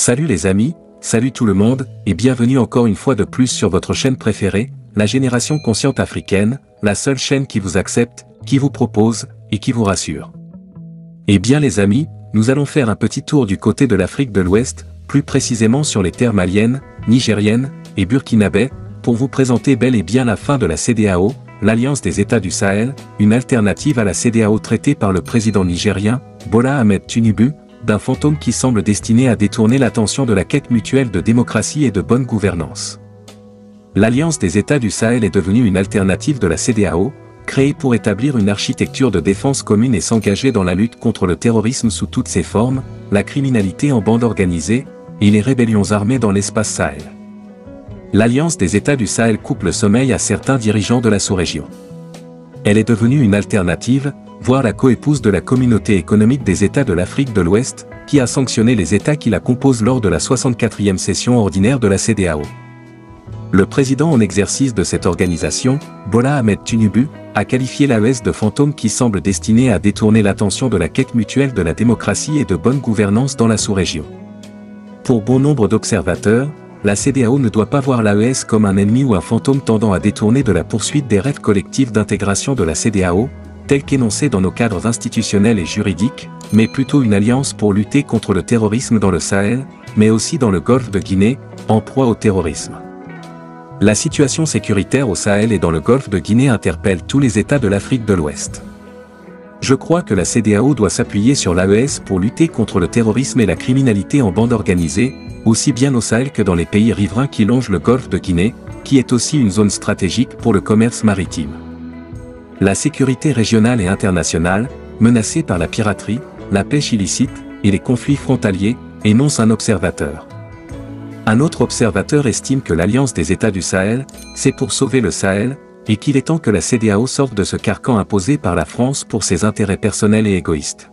Salut les amis, salut tout le monde, et bienvenue encore une fois de plus sur votre chaîne préférée, la Génération Consciente Africaine, la seule chaîne qui vous accepte, qui vous propose, et qui vous rassure. Eh bien les amis, nous allons faire un petit tour du côté de l'Afrique de l'Ouest, plus précisément sur les terres maliennes, nigériennes, et burkinabè, pour vous présenter bel et bien la fin de la CEDEAO, l'Alliance des États du Sahel, une alternative à la CEDEAO traitée par le président nigérien, Bola Ahmed Tinubu, d'un fantôme qui semble destiné à détourner l'attention de la quête mutuelle de démocratie et de bonne gouvernance. L'Alliance des États du Sahel est devenue une alternative de la CEDEAO, créée pour établir une architecture de défense commune et s'engager dans la lutte contre le terrorisme sous toutes ses formes, la criminalité en bande organisée, et les rébellions armées dans l'espace Sahel. L'Alliance des États du Sahel coupe le sommeil à certains dirigeants de la sous-région. Elle est devenue une alternative, voire la coépouse de la Communauté économique des États de l'Afrique de l'Ouest, qui a sanctionné les États qui la composent lors de la 64e session ordinaire de la CEDEAO. Le président en exercice de cette organisation, Bola Ahmed Tinubu, a qualifié l'AES de fantôme qui semble destiné à détourner l'attention de la quête mutuelle de la démocratie et de bonne gouvernance dans la sous-région. Pour bon nombre d'observateurs, la CEDEAO ne doit pas voir l'AES comme un ennemi ou un fantôme tendant à détourner de la poursuite des rêves collectifs d'intégration de la CEDEAO, tels qu'énoncés dans nos cadres institutionnels et juridiques, mais plutôt une alliance pour lutter contre le terrorisme dans le Sahel, mais aussi dans le golfe de Guinée, en proie au terrorisme. La situation sécuritaire au Sahel et dans le golfe de Guinée interpelle tous les États de l'Afrique de l'Ouest. Je crois que la CEDEAO doit s'appuyer sur l'AES pour lutter contre le terrorisme et la criminalité en bande organisée, aussi bien au Sahel que dans les pays riverains qui longent le golfe de Guinée, qui est aussi une zone stratégique pour le commerce maritime. La sécurité régionale et internationale, menacée par la piraterie, la pêche illicite et les conflits frontaliers, énonce un observateur. Un autre observateur estime que l'Alliance des États du Sahel, c'est pour sauver le Sahel, et qu'il est temps que la CEDEAO sorte de ce carcan imposé par la France pour ses intérêts personnels et égoïstes.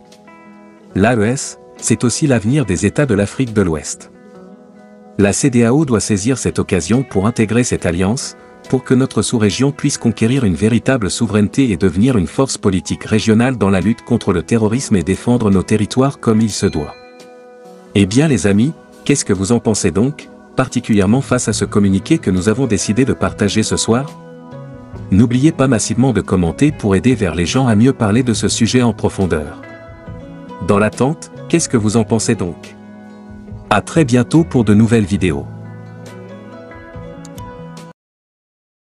L'AES, c'est aussi l'avenir des États de l'Afrique de l'Ouest. La CEDEAO doit saisir cette occasion pour intégrer cette alliance, pour que notre sous-région puisse conquérir une véritable souveraineté et devenir une force politique régionale dans la lutte contre le terrorisme et défendre nos territoires comme il se doit. Eh bien les amis, qu'est-ce que vous en pensez donc, particulièrement face à ce communiqué que nous avons décidé de partager ce soir? N'oubliez pas massivement de commenter pour aider vers les gens à mieux parler de ce sujet en profondeur. Dans l'attente, qu'est-ce que vous en pensez donc? À très bientôt pour de nouvelles vidéos.